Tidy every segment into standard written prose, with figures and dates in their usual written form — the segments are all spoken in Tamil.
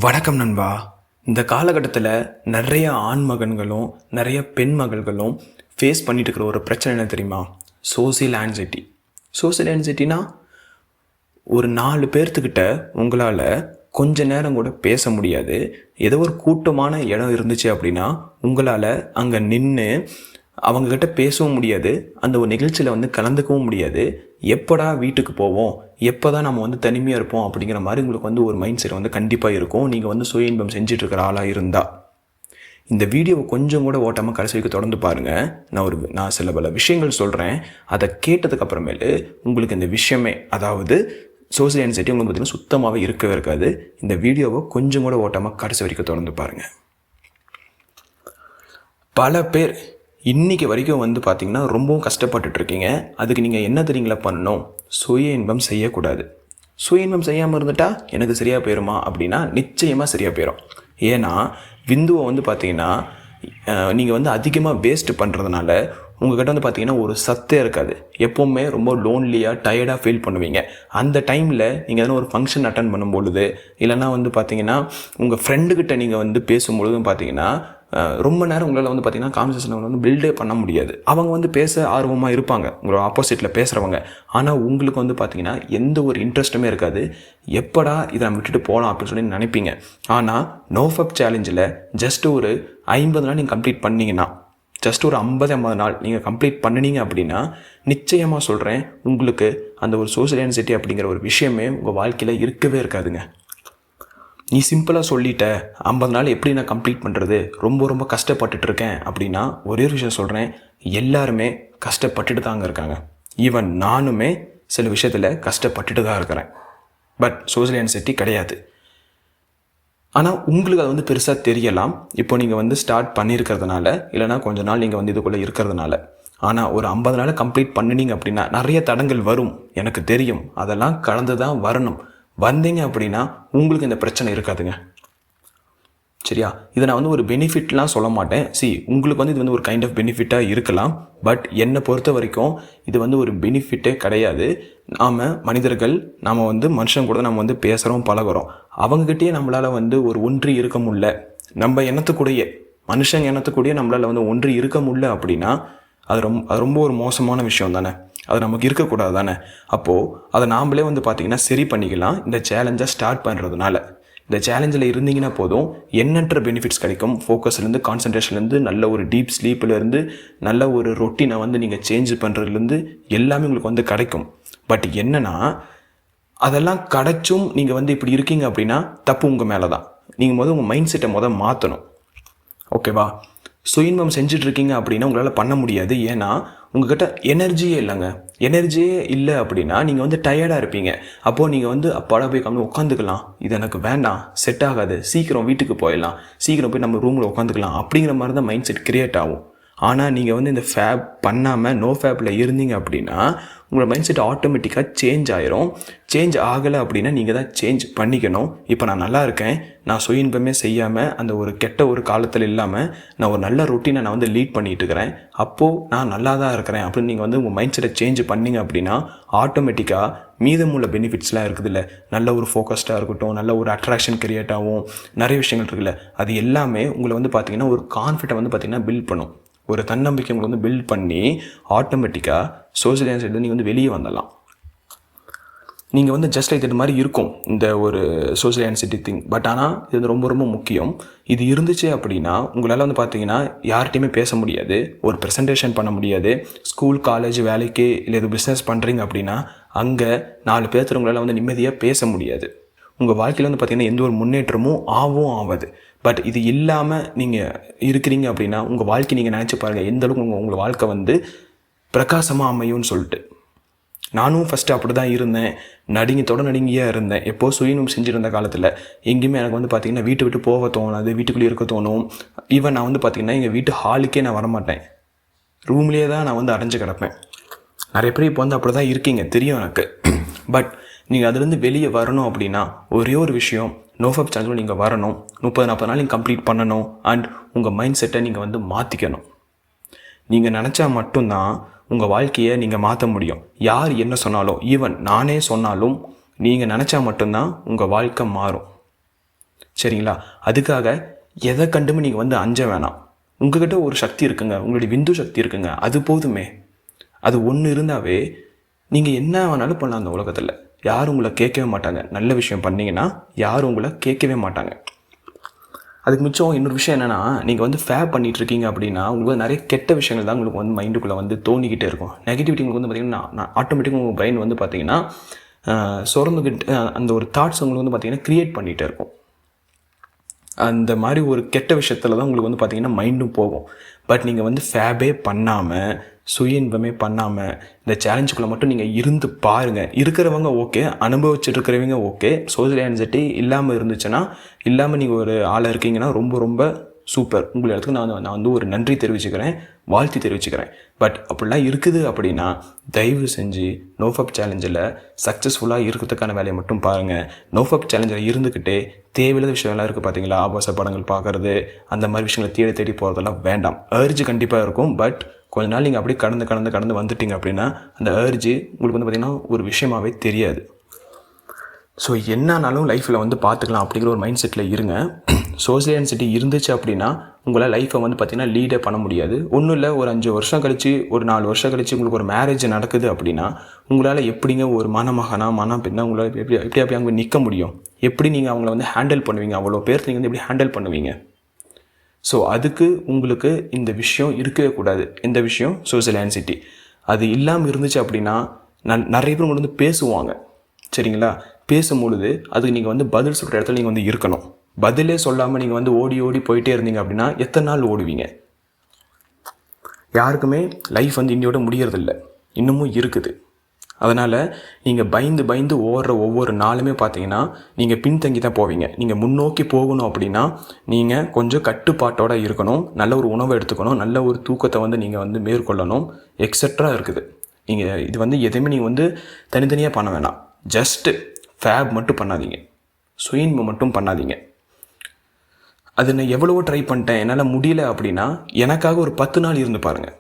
வணக்கம் நண்பா. இந்த காலகட்டத்தில் நிறைய ஆண் மகன்களும் நிறைய பெண் மகள்களும் ஃபேஸ் பண்ணிட்டு இருக்கிற ஒரு பிரச்சனை என்ன தெரியுமா? Social anxiety. சோசியல் ஆன்சைட்டினா ஒரு 4 பேர்த்துக்கிட்ட உங்களால் கொஞ்ச நேரம் கூட பேச முடியாது. ஏதோ ஒரு கூட்டமான இடம் இருந்துச்சு அப்படின்னா உங்களால் அங்கே நின்று அவங்கக்கிட்ட பேசவும் முடியாது, அந்த ஒரு நிகழ்ச்சியில் கலந்துக்கவும் முடியாது. எப்படா வீட்டுக்கு போவோம், எப்போ தான் நம்ம தனிமையாக இருப்போம் அப்படிங்கிற மாதிரி உங்களுக்கு ஒரு மைண்ட் செட் கண்டிப்பாக இருக்கும். நீங்கள் சுய இன்பம் செஞ்சிட்ருக்கிற ஆளாக இருந்தால் இந்த வீடியோவை கொஞ்சம் கூட ஓட்டாமல் கடைசி வரைக்கும் தொடர்ந்து பாருங்கள். நான் சில பல விஷயங்கள் சொல்கிறேன். அதை கேட்டதுக்கப்புறமேலு உங்களுக்கு இந்த விஷயமே, அதாவது சோசியல் ஆன்சைட்டி உங்களுக்கு பார்த்திங்கன்னா சுத்தமாகவே இருக்கவே இருக்காது. இந்த வீடியோவை கொஞ்சம் கூட ஓட்டாமல் கடைசி வரைக்கும் தொடர்ந்து பாருங்கள். பல பேர் இன்றைக்கி வரைக்கும் பார்த்திங்கன்னா ரொம்பவும் கஷ்டப்பட்டுட்ருக்கீங்க. அதுக்கு நீங்கள் என்ன தெரியுங்களா பண்ணணும்? சுய இன்பம் செய்யக்கூடாது. சுய இன்பம் செய்யாமல் இருந்துட்டால் எனக்கு சரியாக போயிடுமா அப்படின்னா நிச்சயமாக சரியாக போயிடும். ஏன்னா விந்துவை பார்த்திங்கன்னா நீங்கள் அதிகமாக வேஸ்ட் பண்ணுறதுனால உங்கள்கிட்ட பார்த்திங்கன்னா ஒரு சத்தே இருக்காது. எப்போவுமே ரொம்ப லோன்லியாக டயர்டாக ஃபீல் பண்ணுவீங்க. அந்த டைமில் நீங்கள் எதனா ஒரு ஃபங்க்ஷன் அட்டன் பண்ணும்பொழுது, இல்லைனா பார்த்திங்கன்னா உங்கள் ஃப்ரெண்டுக்கிட்ட நீங்கள் பேசும்பொழுதும் பார்த்திங்கன்னா ரொம்ப நேரம் உங்களால் பார்த்திங்கன்னா கான்வர்சேஷனை பில்டே பண்ண முடியாது. அவங்க பேச ஆர்வமாக இருப்பாங்க, உங்களோட ஆப்போசிட்டில் பேசுகிறவங்க. ஆனால் உங்களுக்கு பார்த்திங்கன்னா எந்த ஒரு இன்ட்ரெஸ்ட்டுமே இருக்காது. எப்படா இதை நம்ம விட்டுட்டு போகலாம் அப்படின்னு சொல்லி நினைப்பீங்க. ஆனால் நோஃபப் சேலஞ்சில் ஜஸ்ட் ஒரு 50 நாள் நீங்கள் கம்ப்ளீட் பண்ணிங்கன்னா, ஜஸ்ட் ஒரு 50 நாள் நீங்கள் கம்ப்ளீட் பண்ணினீங்க அப்படின்னா நிச்சயமாக சொல்கிறேன், உங்களுக்கு அந்த ஒரு சோசியல் ஆன்சைட்டி அப்படிங்கிற ஒரு விஷயமே உங்கள் வாழ்க்கையில் இருக்கவே இருக்காதுங்க. நீ சிம்பிளாக சொல்லிட்ட 50 நாள் எப்படி நான் கம்ப்ளீட் பண்ணுறது, ரொம்ப ரொம்ப கஷ்டப்பட்டுட்ருக்கேன் அப்படின்னா ஒரே ஒரு விஷயம் சொல்கிறேன், எல்லாருமே கஷ்டப்பட்டுட்டு தாங்க இருக்காங்க. ஈவன் நானுமே சில விஷயத்தில் கஷ்டப்பட்டுட்டு தான் இருக்கிறேன். பட் சோசியல் ஆன்சைட்டி கிடையாது. ஆனால் உங்களுக்கு அது பெருசாக தெரியலாம். இப்போ நீங்கள் ஸ்டார்ட் பண்ணியிருக்கிறதுனால, இல்லைனா கொஞ்ச நாள் நீங்கள் இதுக்குள்ளே இருக்கிறதுனால. ஆனால் ஒரு 50 நாள் கம்ப்ளீட் பண்ணினீங்க அப்படின்னா நிறைய தடங்கள் வரும், எனக்கு தெரியும். அதெல்லாம் கடந்து தான் வரணும். வந்தீங்க அப்படின்னா உங்களுக்கு இந்த பிரச்சனை இருக்காதுங்க. சரியா? இதை நான் ஒரு பெனிஃபிட்லாம் சொல்ல மாட்டேன். உங்களுக்கு இது ஒரு கைண்ட் ஆஃப் பெனிஃபிட்டாக இருக்கலாம். பட் என்னை பொறுத்த வரைக்கும் இது ஒரு பெனிஃபிட்டே கிடையாது. நாம் மனிதர்கள், நாம் மனுஷன் கூட நம்ம பேசுகிறோம், பழகிறோம். அவங்ககிட்டயே நம்மளால் ஒரு ஒன்றி இருக்க முடியல, நம்ம எண்ணத்துக்கூடையே, மனுஷங்க எண்ணத்துக்கூடையே நம்மளால் ஒன்றி இருக்க முடியல அப்படின்னா அது ரொம்ப ஒரு மோசமான விஷயம் தானே. அது நமக்கு இருக்கக்கூடாது தானே. அப்போது அதை நாம்ளே பார்த்திங்கன்னா சரி பண்ணிக்கலாம் இந்த சேலஞ்சை ஸ்டார்ட் பண்ணுறதுனால. இந்த சேலஞ்சில் இருந்தீங்கன்னா போதும், எண்ணற்ற பெனிஃபிட்ஸ் கிடைக்கும். ஃபோக்கஸ்லேருந்து, கான்சன்ட்ரேஷன்லேருந்து, நல்ல ஒரு டீப் ஸ்லீப்லேருந்து, நல்ல ஒரு ரொட்டீனை நீங்கள் சேஞ்ச் பண்ணுறதுலேருந்து எல்லாமே உங்களுக்கு கிடைக்கும். பட் என்னென்னா அதெல்லாம் கிடைச்சும் நீங்கள் இப்படி இருக்கீங்க அப்படின்னா தப்பு உங்கள் மேலே தான். நீங்கள் உங்கள் மைண்ட் செட்டை மாற்றணும். ஓகேவா? சுயின்பம் செஞ்சிட்ருக்கீங்க அப்படின்னா உங்களால் பண்ண முடியாது. ஏன்னா உங்கள்கிட்ட எனர்ஜியே இல்லைங்க. எனர்ஜியே இல்லை அப்படின்னா நீங்கள் டயர்டாக இருப்பீங்க. அப்போது நீங்கள் அப்பாடா போய் உட்காந்துக்கலாம், இது எனக்கு வேண்டாம், செட் ஆகாது, சீக்கிரம் வீட்டுக்கு போயிடலாம், சீக்கிரம் போய் நம்ம ரூமில் உட்காந்துக்கலாம் அப்படிங்கிற மாதிரி தான் மைண்ட் செட் க்ரியேட் ஆகும். ஆனால் நீங்கள் இந்த ஃபேப் பண்ணாமல் நோ ஃபேப்பில் இருந்தீங்க அப்படின்னா உங்களோட மைண்ட் செட் ஆட்டோமேட்டிக்காக சேஞ்ச் ஆகிரும். சேஞ்ச் ஆகலை அப்படின்னா நீங்கள் தான் சேஞ்ச் பண்ணிக்கணும். இப்போ நான் நல்லா இருக்கேன், நான் சுய இன்பமே செய்யாமல் அந்த ஒரு கெட்ட ஒரு காலத்தில் இல்லாமல் நான் ஒரு நல்ல ரொட்டீனை நான் லீட் பண்ணிகிட்டு இருக்கிறேன், அப்போது நான் நல்லா தான் இருக்கிறேன் அப்படின்னு நீங்கள் உங்கள் மைண்ட் செட்டை சேஞ்ச் பண்ணிங்க அப்படின்னா ஆட்டோமேட்டிக்காக மீதமுள்ள பெனிஃபிட்ஸ்லாம் இருக்குதுல்ல, நல்ல ஒரு ஃபோக்கஸ்டாக இருக்கட்டும், நல்ல ஒரு அட்ராக்ஷன் கிரியேட் ஆகும், நிறைய விஷயங்கள் இருக்குல்ல, அது எல்லாமே உங்களை பார்த்திங்கன்னா ஒரு கான்ஃபிடென்ட் பார்த்திங்கன்னா பில்ட் பண்ணும். ஒரு தன்னம்பிக்கை உங்களை பில்ட் பண்ணி ஆட்டோமேட்டிக்காக சோசியல் ஆன்சைட்டி நீங்கள் வெளியே வந்துடலாம். நீங்கள் ஜஸ்ட் லைக் இது மாதிரி இருக்கும் இந்த ஒரு சோசியல் ஆன்சைட்டி திங். பட் ஆனால் இது ரொம்ப ரொம்ப முக்கியம். இது இருந்துச்சு அப்படின்னா உங்களால் பார்த்தீங்கன்னா யார்கிட்டையுமே பேச முடியாது, ஒரு ப்ரெசன்டேஷன் பண்ண முடியாது. ஸ்கூல், காலேஜ், வேலைக்கு இல்லை இது பிஸ்னஸ் பண்ணுறீங்க அப்படின்னா அங்கே 4 பேர்த்து உங்களால் நிம்மதியாக பேச முடியாது. உங்கள் வாழ்க்கையில் பார்த்திங்கன்னா எந்த ஒரு முன்னேற்றமும் ஆகாது. பட் இது இல்லாமல் நீங்கள் இருக்கிறீங்க அப்படின்னா உங்கள் வாழ்க்கை நீங்கள் நினச்சி பாருங்கள் எந்த அளவுக்கு உங்கள் வாழ்க்கை பிரகாசமாக அமையும்னு சொல்லிட்டு. நானும் ஃபஸ்ட்டு அப்படி தான் இருந்தேன், நடுங்கியாக இருந்தேன். எப்போது சுயநம் செஞ்சுருந்த காலத்தில் எங்கேயுமே எனக்கு பார்த்திங்கன்னா வீட்டை விட்டு போக தோணாது, வீட்டுக்குள்ளேயே இருக்க தோணும். ஈவன் நான் பார்த்திங்கன்னா எங்கள் வீட்டு ஹாலுக்கே நான் வரமாட்டேன், ரூம்லேயே தான் நான் அடைஞ்சு கிடப்பேன். நிறைய பேர் இப்போ அப்படி தான் இருக்கீங்க, தெரியும் எனக்கு. பட் நீங்கள் அதுலேருந்து வெளியே வரணும் அப்படின்னா ஒரே ஒரு விஷயம், நோஃபப் சேலஞ்சில் நீங்கள் வரணும். 30-40 நாள் நீங்கள் கம்ப்ளீட் பண்ணணும். அண்ட் உங்கள் மைண்ட் செட்டை நீங்கள் மாற்றிக்கணும். நீங்கள் நினச்சா மட்டும்தான் உங்கள் வாழ்க்கையை நீங்கள் மாற்ற முடியும். யார் என்ன சொன்னாலும், ஈவன் நானே சொன்னாலும் நீங்கள் நினச்சா மட்டும்தான் உங்கள் வாழ்க்கை மாறும். சரிங்களா? அதுக்காக எதை கண்டுமே நீங்கள் வந்து அஞ்ச வேணாம். உங்ககிட்ட ஒரு சக்தி இருக்குங்க, உங்களுடைய விந்து சக்தி இருக்குங்க, அது போதுமே. அது ஒன்று இருந்தாவே நீங்கள் என்ன வேணாலும் பண்ணலாம் அந்த உலகத்தில். யாரும் உங்களை கேட்கவே மாட்டாங்க. நல்ல விஷயம் பண்ணிங்கன்னா யாரும் உங்களை கேட்கவே மாட்டாங்க. அதுக்கு மிச்சம் இன்னொரு விஷயம் என்னென்னா, நீங்கள் வந்து ஃபேப் பண்ணிகிட்ருக்கீங்க அப்படின்னா உங்களுக்கு வந்து நிறைய கெட்ட விஷயங்கள் தான் உங்களுக்கு வந்து மைண்டுக்குள்ளே வந்து தோணிக்கிட்டே இருக்கும். நெகட்டிவிட்டி உங்களுக்கு வந்து பார்த்திங்கன்னா ஆட்டோமேட்டிக்காக உங்கள் பிரெயின் வந்து பார்த்திங்கன்னா சுரந்துக்கிட்டு அந்த ஒரு தாட்ஸ் உங்களுக்கு வந்து பார்த்திங்கன்னா க்ரியேட் பண்ணிகிட்டே இருக்கும். அந்த மாதிரி ஒரு கெட்ட விஷயத்தில் தான் உங்களுக்கு வந்து பார்த்திங்கன்னா மைண்டும் போகும். பட் நீங்கள் வந்து ஃபேபே பண்ணாமல், சுய இன்பமே பண்ணாமல், இந்த சேலஞ்சுக்குள்ளே மட்டும் நீங்கள் இருந்து பாருங்கள். இருக்கிறவங்க ஓகே, அனுபவிச்சுட்டு இருக்கிறவங்க ஓகே. சோஷியல் ஆன்சைட்டி இல்லாமல் இருந்துச்சுன்னா, இல்லாமல் நீங்கள் ஒரு ஆளாக இருக்கீங்கன்னா ரொம்ப ரொம்ப சூப்பர். உங்கள் இடத்துக்கு நான் வந்து ஒரு நன்றி தெரிவிச்சுக்கிறேன், வாழ்த்து தெரிவிச்சுக்கிறேன். பட் அப்படிலாம் இருக்குது அப்படின்னா தயவு செஞ்சு நோஃபப் சேலஞ்சில் சக்ஸஸ்ஃபுல்லாக இருக்கிறதுக்கான வேலையை மட்டும் பாருங்கள். நோஃபப் சேலஞ்சில் இருந்துக்கிட்டே தேவையில்லாத விஷயம்லாம் இருக்குது பார்த்தீங்களா, ஆபாச படங்கள் பார்க்குறது, அந்த மாதிரி விஷயங்களை தேடி தேடி போகிறதெல்லாம் வேண்டாம். அர்ஜு கண்டிப்பாக இருக்கும். பட் கொஞ்ச நாள் நீங்கள் அப்படியே கடந்து வந்துட்டீங்க அப்படின்னா அந்த அர்ஜு உங்களுக்கு வந்து பார்த்திங்கன்னா ஒரு விஷயமாகவே தெரியாது. ஸோ என்னன்னாலும் லைஃப்பில் வந்து பார்த்துக்கலாம் அப்படிங்கிற ஒரு மைண்ட் செட்டில் இருங்க. சோஷியல் ஆன்சைட்டி இருந்துச்சு அப்படின்னா உங்களால் லைஃப்பை வந்து பார்த்திங்கன்னா லீடே பண்ண முடியாது. ஒன்றும் இல்லை, ஒரு 5 வருஷம் கழிச்சு, ஒரு 4 வருஷம் கழிச்சு உங்களுக்கு ஒரு மேரேஜ் நடக்குது அப்படின்னா உங்களால் எப்படிங்க ஒரு மணமகனா பெண்ணா உங்களால் எப்படி அங்கே நிற்க முடியும்? எப்படி நீங்கள் அவங்கள வந்து ஹேண்டில் பண்ணுவீங்க? அவ்வளோ பேர் நீங்கள் வந்து எப்படி ஹேண்டில் பண்ணுவீங்க? ஸோ அதுக்கு உங்களுக்கு இந்த விஷயம் இருக்கவே கூடாது. இந்த விஷயம் சோஷியல் ஆன்சைட்டி அது இல்லாமல் இருந்துச்சு அப்படின்னா நிறைய பேர் உங்களை வந்து பேசுவாங்க, சரிங்களா? பேசும்பொழுது அதுக்கு நீங்கள் வந்து பதில் சொல்கிற இடத்துல நீங்கள் வந்து இருக்கணும். பதிலே சொல்லாமல் நீங்கள் வந்து ஓடி போயிட்டே இருந்தீங்க அப்படின்னா எத்தனை நாள் ஓடுவீங்க? யாருக்குமே லைஃப் வந்து இன்னையோட முடியறதில்ல, இன்னமும் இருக்குது. அதனால் நீங்கள் பயந்து ஓடுற ஒவ்வொரு நாளுமே பார்த்தீங்கன்னா நீங்கள் பின்தங்கி தான் போவீங்க. நீங்கள் முன்னோக்கி போகணும் அப்படின்னா நீங்கள் கொஞ்சம் கட்டுப்பாட்டோடு இருக்கணும், நல்ல ஒரு உணவை எடுத்துக்கணும், நல்ல ஒரு தூக்கத்தை வந்து நீங்கள் வந்து மேற்கொள்ளணும், எக்ஸட்ரா இருக்குது. நீங்கள் இது வந்து எதுவுமே நீங்கள் வந்து தனித்தனியாக பண்ண வேணாம். ஜஸ்ட்டு ஃபேப் மட்டும் பண்ணாதீங்க, சுயின்மை மட்டும் பண்ணாதீங்க. அது நான் எவ்வளவோ ட்ரை பண்ணிட்டேன், என்னால் முடியல அப்படின்னா எனக்காக ஒரு 10 நாள் இருந்து பாருங்கள்,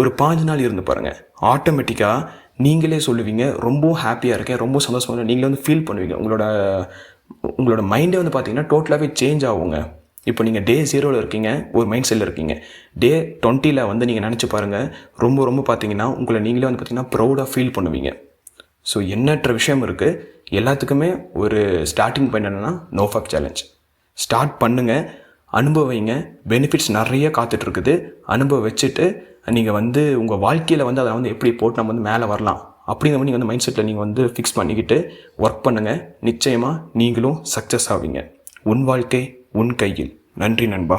ஒரு 5 நாள் இருந்து பாருங்கள். ஆட்டோமேட்டிக்காக நீங்களே சொல்லுவீங்க, ரொம்ப ஹாப்பியாக இருக்கேன், ரொம்ப சந்தோஷமாக நீங்களே வந்து ஃபீல் பண்ணுவீங்க. உங்களோட மைண்டே வந்து பார்த்திங்கன்னா டோட்டலாகவே சேஞ்ச் ஆகுங்க. இப்போ நீங்கள் டே 0 இருக்கீங்க, ஒரு மைண்ட் செட்டில் இருக்கீங்க. டே 20 வந்து நீங்கள் நினச்சி பாருங்கள், ரொம்ப பார்த்திங்கன்னா உங்களை நீங்களே வந்து பார்த்திங்கன்னா ப்ரௌடாக ஃபீல் பண்ணுவீங்க. ஸோ எண்ணற்ற விஷயம் இருக்குது. எல்லாத்துக்குமே ஒரு ஸ்டார்டிங் பாயிண்ட் என்னென்னா நோஃபப் சேலஞ்ச். ஸ்டார்ட் பண்ணுங்கள், அனுபவிங்க. பெனிஃபிட்ஸ் நிறைய காத்துட்ருக்குது. அனுபவம் வச்சுட்டு நீங்கள் வந்து உங்கள் வாழ்க்கையில் வந்து அதை வந்து எப்படி போட்டு நம்ம வந்து மேலே வரலாம் அப்படிங்கிற மாதிரி நீங்கள் வந்து மைண்ட் செட்டில் நீங்கள் வந்து ஃபிக்ஸ் பண்ணிக்கிட்டு ஒர்க் பண்ணுங்கள். நிச்சயமாக நீங்களும் சக்ஸஸ் ஆவீங்க. உன் வாழ்க்கை உன் கையில். நன்றி நண்பா.